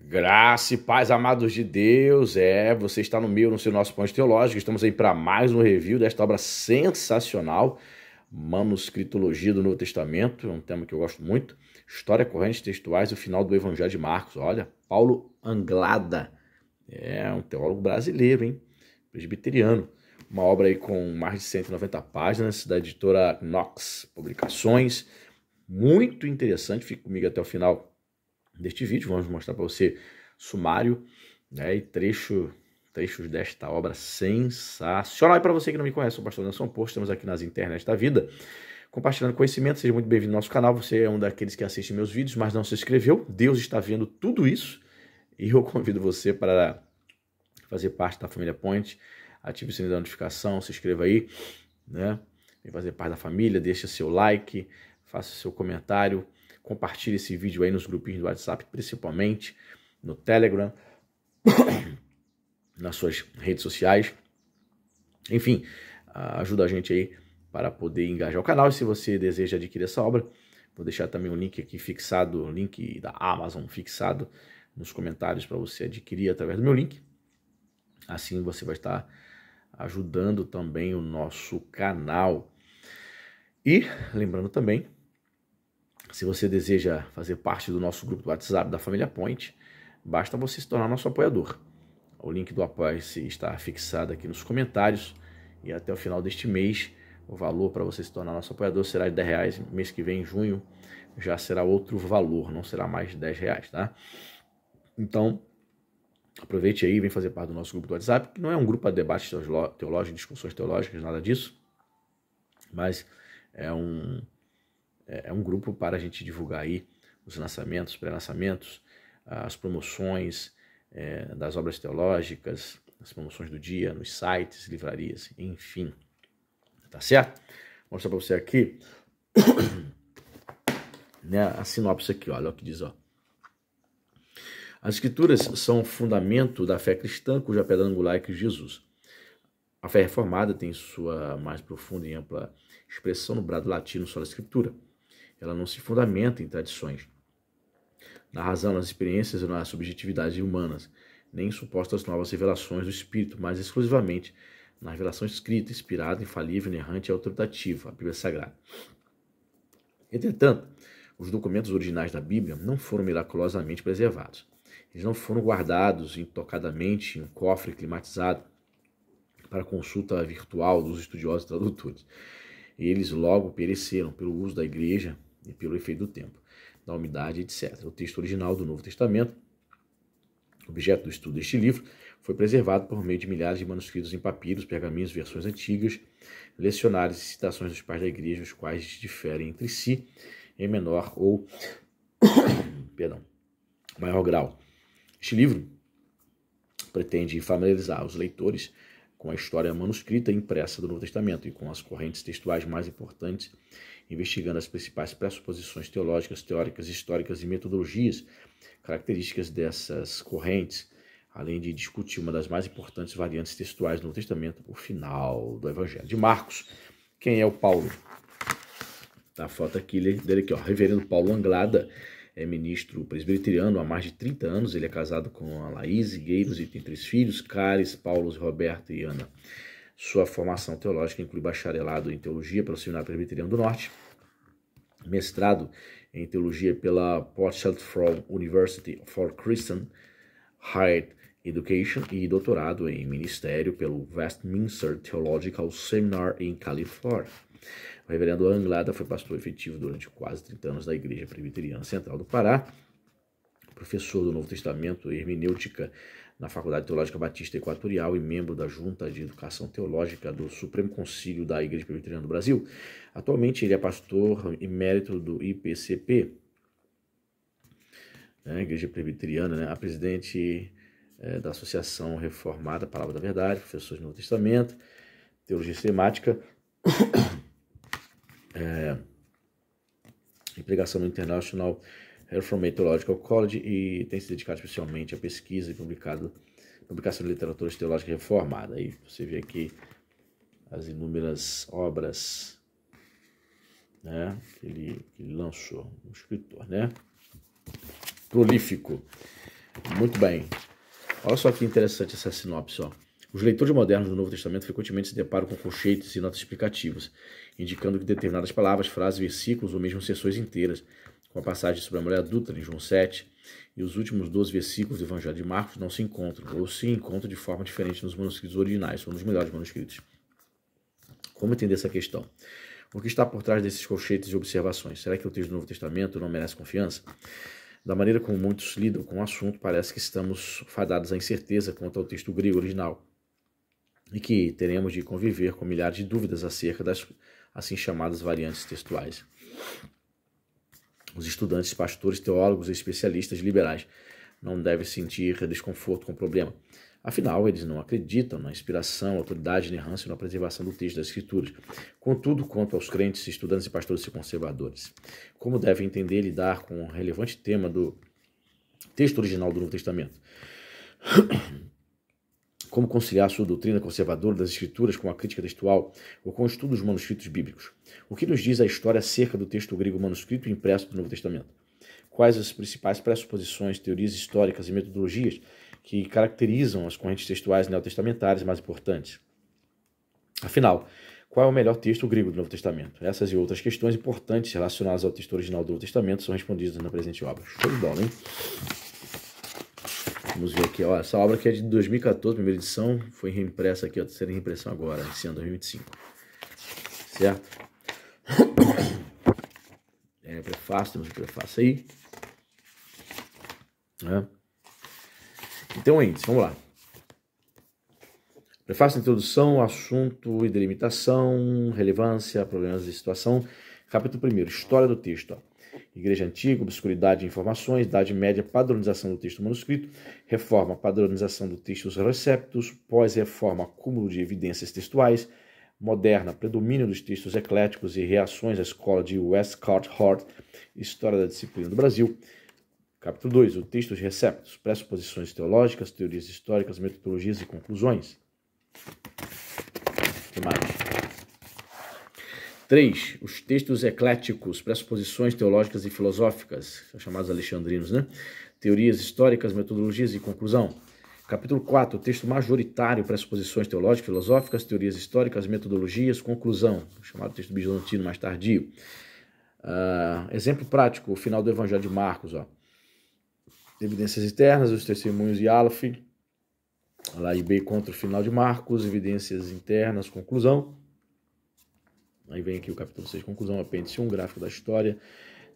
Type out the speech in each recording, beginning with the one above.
Graça e paz, amados de Deus, você está no nosso Ponte Teológico, estamos aí para mais um review desta obra sensacional, Manuscritologia do Novo Testamento, é um tema que eu gosto muito, História, correntes textuais e o final do Evangelho de Marcos. Olha, Paulo Anglada, um teólogo brasileiro, hein? Presbiteriano, uma obra aí com mais de 190 páginas, da editora Knox Publicações, muito interessante, fique comigo até o final deste vídeo. Vamos mostrar para você sumário, né, e trechos desta obra sensacional. E para você que não me conhece, sou o pastor Nelson Porto, estamos aqui nas internet da vida, compartilhando conhecimento. Seja muito bem-vindo ao nosso canal. Você é um daqueles que assiste meus vídeos, mas não se inscreveu. Deus está vendo tudo isso e eu convido você para fazer parte da família Point. Ative o sininho da notificação, se inscreva aí, né? Vem fazer parte da família, deixa seu like, faça seu comentário, compartilhe esse vídeo aí nos grupinhos do WhatsApp, principalmente no Telegram, nas suas redes sociais. Enfim, ajuda a gente aí para poder engajar o canal. E se você deseja adquirir essa obra, vou deixar também o link aqui fixado, o link da Amazon fixado nos comentários para você adquirir através do meu link. Assim você vai estar ajudando também o nosso canal. E lembrando também, se você deseja fazer parte do nosso grupo do WhatsApp da família Point, basta você se tornar nosso apoiador. O link do Apoia-se está fixado aqui nos comentários e até o final deste mês o valor para você se tornar nosso apoiador será de R$10. Mês que vem, em junho, já será outro valor, não será mais de R$10, tá? Então, aproveite aí e vem fazer parte do nosso grupo do WhatsApp, que não é um grupo para debates teológicos, discussões teológicas, nada disso, mas é um grupo para a gente divulgar aí os lançamentos, pré-lançamentos, as promoções das obras teológicas, as promoções do dia, nos sites, livrarias, enfim. Tá certo? Vou mostrar para você aqui né, a sinopse aqui, olha o que diz, ó. As escrituras são o fundamento da fé cristã, cuja pedra angular é Cristo Jesus. A fé reformada tem sua mais profunda e ampla expressão no brado latino sola escritura. Ela não se fundamenta em tradições, na razão, nas experiências ou nas subjetividades humanas, nem em supostas novas revelações do Espírito, mas exclusivamente na revelação escrita, inspirada, infalível, inerrante e autoritativa, a Bíblia Sagrada. Entretanto, os documentos originais da Bíblia não foram miraculosamente preservados. Eles não foram guardados intocadamente em um cofre climatizado para consulta virtual dos estudiosos e tradutores. Eles logo pereceram pelo uso da igreja e pelo efeito do tempo, da umidade, etc. O texto original do Novo Testamento, objeto do estudo deste livro, foi preservado por meio de milhares de manuscritos em papiros, pergaminhos, versões antigas, lecionários e citações dos pais da igreja, os quais diferem entre si em menor ou maior grau. Este livro pretende familiarizar os leitores com a história manuscrita e impressa do Novo Testamento e com as correntes textuais mais importantes, investigando as principais pressuposições teológicas, teóricas, históricas e metodologias características dessas correntes, além de discutir uma das mais importantes variantes textuais do Novo Testamento, o final do Evangelho de Marcos. Quem é o Paulo? Tá a foto aqui dele aqui, ó, Reverendo Paulo Anglada, é ministro presbiteriano há mais de 30 anos, ele é casado com a Laís Gueiros e tem 3 filhos, Caris, Paulo, Roberto e Ana. Sua formação teológica inclui bacharelado em teologia pelo Seminário Presbiteriano do Norte, mestrado em teologia pela Port Salford University for Christian Higher Education e doutorado em ministério pelo Westminster Theological Seminar em Califórnia. O reverendo Anglada foi pastor efetivo durante quase 30 anos da Igreja Presbiteriana Central do Pará, professor do Novo Testamento e Hermenêutica na Faculdade Teológica Batista Equatorial e membro da Junta de Educação Teológica do Supremo Concílio da Igreja Presbiteriana do Brasil. Atualmente ele é pastor emérito do IPCP, Igreja Presbiteriana, né? A presidente da Associação Reformada Palavra da Verdade, professor do Novo Testamento, Teologia Sistemática, em pregação no International Reformed Theological College e tem se dedicado especialmente à pesquisa e publicação de literatura teológica reformada. Aí você vê aqui as inúmeras obras, né, que ele lançou, um escritor, né, prolífico. Muito bem. Olha só que interessante essa sinopse, ó. Os leitores modernos do Novo Testamento frequentemente se deparam com colchetes e notas explicativas, indicando que determinadas palavras, frases, versículos ou mesmo seções inteiras, com a passagem sobre a mulher adúltera em João 7 e os últimos 12 versículos do Evangelho de Marcos não se encontram, ou se encontram de forma diferente nos manuscritos originais, são um dos melhores manuscritos. Como entender essa questão? O que está por trás desses colchetes e observações? Será que o texto do Novo Testamento não merece confiança? Da maneira como muitos lidam com o assunto, parece que estamos fadados à incerteza quanto ao texto grego original e que teremos de conviver com milhares de dúvidas acerca das assim chamadas variantes textuais. Os estudantes, pastores, teólogos e especialistas liberais não devem sentir desconforto com o problema. Afinal, eles não acreditam na inspiração, autoridade, inerrância e na preservação do texto das Escrituras. Contudo, quanto aos crentes, estudantes e pastores e conservadores, como devem entender e lidar com o relevante tema do texto original do Novo Testamento? Como conciliar a sua doutrina conservadora das Escrituras com a crítica textual ou com o estudo dos manuscritos bíblicos? O que nos diz a história acerca do texto grego manuscrito e impresso do Novo Testamento? Quais as principais pressuposições, teorias históricas e metodologias que caracterizam as correntes textuais neotestamentárias mais importantes? Afinal, qual é o melhor texto grego do Novo Testamento? Essas e outras questões importantes relacionadas ao texto original do Novo Testamento são respondidas na presente obra. Show de bola, hein? Vamos ver aqui, ó, essa obra aqui é de 2014, primeira edição, foi reimpressa aqui, ó, terceira reimpressão agora, esse ano 2025. Certo? Prefácio, temos o prefácio aí. Então, índice, vamos lá. Prefácio, introdução, assunto e delimitação, relevância, problemas de situação. Capítulo 1, história do texto. Igreja Antiga, obscuridade de informações, Idade Média, padronização do texto manuscrito, reforma, padronização do texto dos receptos, pós-reforma, acúmulo de evidências textuais, moderna, predomínio dos textos ecléticos e reações à escola de Westcott Hort, história da disciplina do Brasil. Capítulo 2, o texto dos receptos, pressuposições teológicas, teorias históricas, metodologias e conclusões. O que mais? 3. Os textos ecléticos, pressuposições teológicas e filosóficas, chamados alexandrinos, né? Teorias históricas, metodologias e conclusão. Capítulo 4. O texto majoritário, pressuposições teológicas, filosóficas, teorias históricas, metodologias, conclusão, chamado texto bizantino mais tardio. Exemplo prático, o final do Evangelho de Marcos, ó. Evidências internas, os testemunhos de Aleph, lá e B contra o final de Marcos, evidências internas, conclusão. Aí vem aqui o capítulo 6, conclusão, apêndice 1, gráfico da história,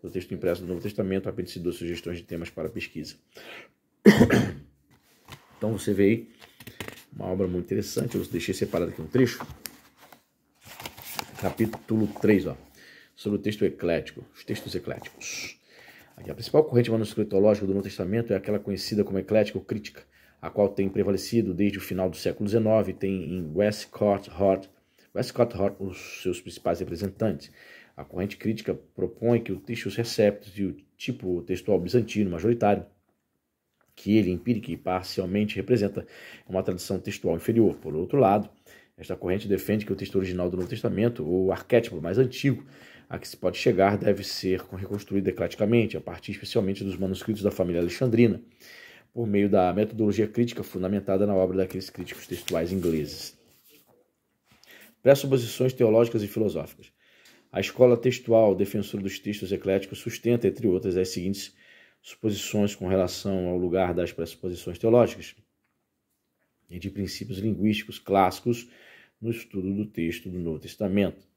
do texto impresso do Novo Testamento, apêndice 2, sugestões de temas para pesquisa. Então você vê aí uma obra muito interessante, eu deixei separado aqui um trecho. Capítulo 3, ó, sobre o texto eclético, os textos ecléticos. Aqui, a principal corrente manuscritológica do Novo Testamento é aquela conhecida como eclético-crítica, a qual tem prevalecido desde o final do século XIX, tem em Westcott Hort os seus principais representantes. A corrente crítica propõe que o texto dos receptos e o tipo textual bizantino majoritário, que ele empírica e parcialmente representa, uma tradição textual inferior. Por outro lado, esta corrente defende que o texto original do Novo Testamento, o arquétipo mais antigo a que se pode chegar, deve ser reconstruído ecleticamente, a partir especialmente dos manuscritos da família alexandrina, por meio da metodologia crítica fundamentada na obra daqueles críticos textuais ingleses. Pressuposições teológicas e filosóficas. A escola textual defensora dos textos ecléticos sustenta, entre outras, as seguintes suposições com relação ao lugar das pressuposições teológicas e de princípios linguísticos clássicos no estudo do texto do Novo Testamento.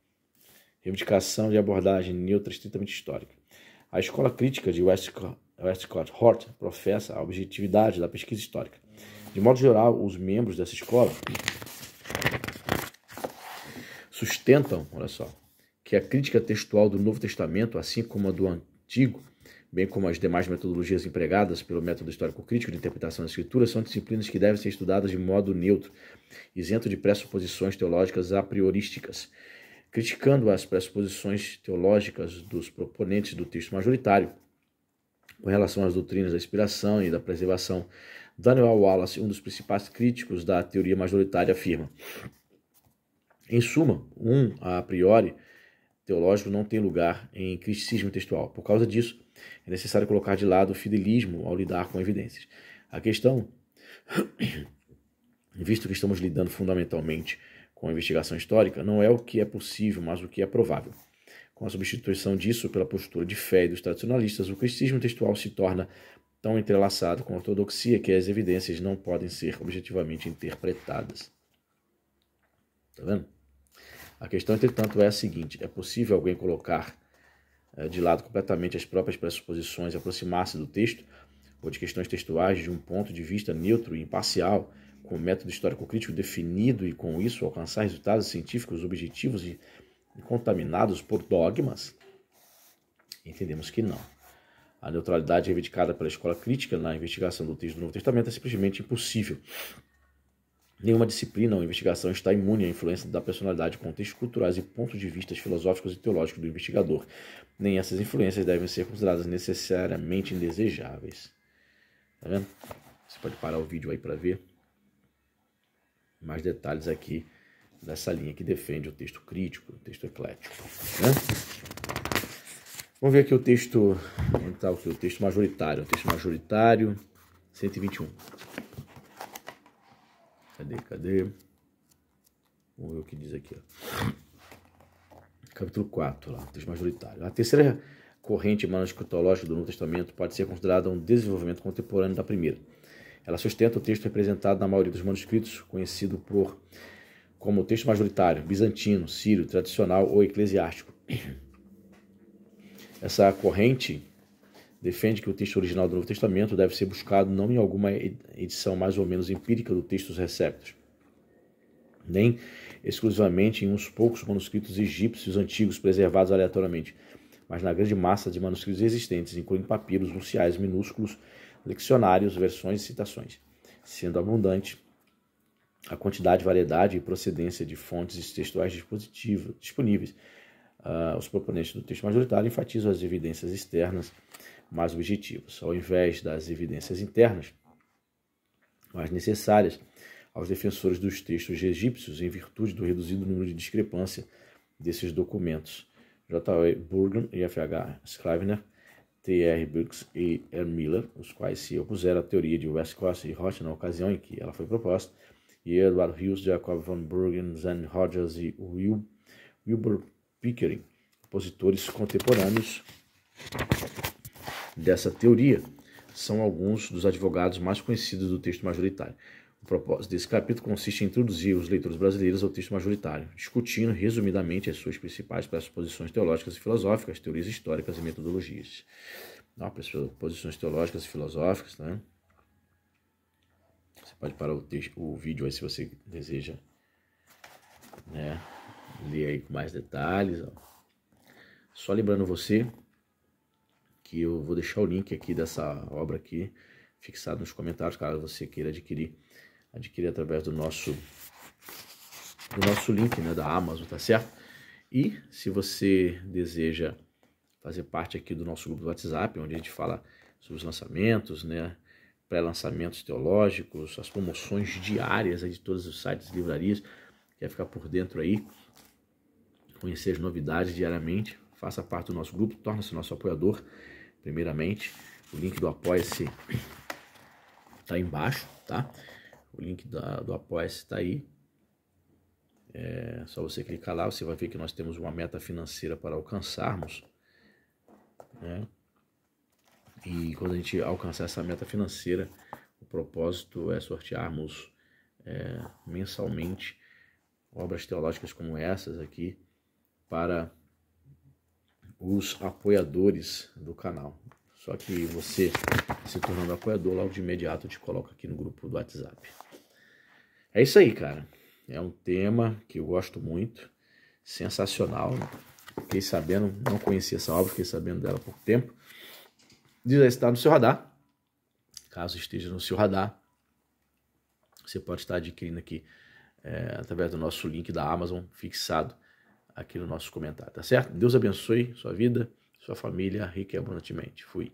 Reivindicação de abordagem neutra estritamente histórica. A escola crítica de Westcott Hort professa a objetividade da pesquisa histórica. De modo geral, os membros dessa escola sustentam, olha só, que a crítica textual do Novo Testamento, assim como a do Antigo, bem como as demais metodologias empregadas pelo método histórico-crítico de interpretação da Escritura, são disciplinas que devem ser estudadas de modo neutro, isento de pressuposições teológicas a priorísticas, criticando as pressuposições teológicas dos proponentes do texto majoritário com relação às doutrinas da inspiração e da preservação. Daniel Wallace, um dos principais críticos da teoria majoritária, afirma: em suma, a priori, teológico não tem lugar em criticismo textual. Por causa disso, é necessário colocar de lado o fidelismo ao lidar com evidências. A questão, visto que estamos lidando fundamentalmente com a investigação histórica, não é o que é possível, mas o que é provável. Com a substituição disso pela postura de fé dos tradicionalistas, o criticismo textual se torna tão entrelaçado com a ortodoxia que as evidências não podem ser objetivamente interpretadas. Tá vendo? A questão, entretanto, é a seguinte: é possível alguém colocar de lado completamente as próprias pressuposições e aproximar-se do texto ou de questões textuais de um ponto de vista neutro e imparcial, com o método histórico-crítico definido e, com isso, alcançar resultados científicos objetivos e contaminados por dogmas? Entendemos que não. A neutralidade reivindicada pela escola crítica na investigação do texto do Novo Testamento é simplesmente impossível. Nenhuma disciplina ou investigação está imune à influência da personalidade, contextos culturais e pontos de vista filosóficos e teológicos do investigador. Nem essas influências devem ser consideradas necessariamente indesejáveis. Tá vendo? Você pode parar o vídeo aí para ver mais detalhes aqui dessa linha que defende o texto crítico, o texto eclético. Né? Vamos ver aqui o texto, onde está o texto majoritário. O texto majoritário, 121. Cadê? Vamos ver o que diz aqui. Ó. Capítulo 4, lá, texto majoritário. A terceira corrente manuscritológica do Novo Testamento pode ser considerada um desenvolvimento contemporâneo da primeira. Ela sustenta o texto representado na maioria dos manuscritos, conhecido como texto majoritário, bizantino, sírio, tradicional ou eclesiástico. Essa corrente defende que o texto original do Novo Testamento deve ser buscado não em alguma edição mais ou menos empírica do texto dos receptos, nem exclusivamente em uns poucos manuscritos egípcios antigos preservados aleatoriamente, mas na grande massa de manuscritos existentes, incluindo papiros, nunciais minúsculos, leccionários, versões e citações, sendo abundante a quantidade, variedade e procedência de fontes textuais disponíveis. Os proponentes do texto majoritário enfatizam as evidências externas mais objetivas, ao invés das evidências internas mais necessárias aos defensores dos textos egípcios, em virtude do reduzido número de discrepância desses documentos. J. Burgon e F.H. Scrivener, T.R. Brooks e R. Miller, os quais se opuseram à teoria de Westcott e Roth na ocasião em que ela foi proposta, e Edward Hughes, Jacob von Burgen, Zane Rogers e Wilbur Pickering, opositores contemporâneos dessa teoria, são alguns dos advogados mais conhecidos do texto majoritário. O propósito desse capítulo consiste em introduzir os leitores brasileiros ao texto majoritário, discutindo resumidamente as suas principais pressuposições teológicas e filosóficas, teorias históricas e metodologias. Posições teológicas e filosóficas, né? Você pode parar o vídeo aí se você deseja, né, ler aí com mais detalhes. Ó. Só lembrando você que eu vou deixar o link aqui dessa obra aqui fixado nos comentários, caso você queira adquirir através do nosso link, né, da Amazon, tá certo? E se você deseja fazer parte aqui do nosso grupo do WhatsApp, onde a gente fala sobre os lançamentos, né, pré-lançamentos teológicos, as promoções diárias aí de todos os sites e livrarias, quer ficar por dentro aí, conhecer as novidades diariamente, faça parte do nosso grupo, torne-se nosso apoiador, primeiramente. O link do Apoia-se está aí embaixo, tá? O link do Apoia-se está aí. É só você clicar lá, você vai ver que nós temos uma meta financeira para alcançarmos, né? E quando a gente alcançar essa meta financeira, o propósito é sortearmos mensalmente obras teológicas como essas aqui para os apoiadores do canal. Só que você, se tornando apoiador, logo de imediato eu te coloco aqui no grupo do WhatsApp. É isso aí, cara. É um tema que eu gosto muito, sensacional. Fiquei sabendo, não conhecia essa obra, fiquei sabendo dela há pouco tempo. Diz aí se está no seu radar. Caso esteja no seu radar, você pode estar adquirindo aqui através do nosso link da Amazon, fixado aqui no nosso comentário, tá certo? Deus abençoe sua vida, sua família, rica e abundantemente. Fui.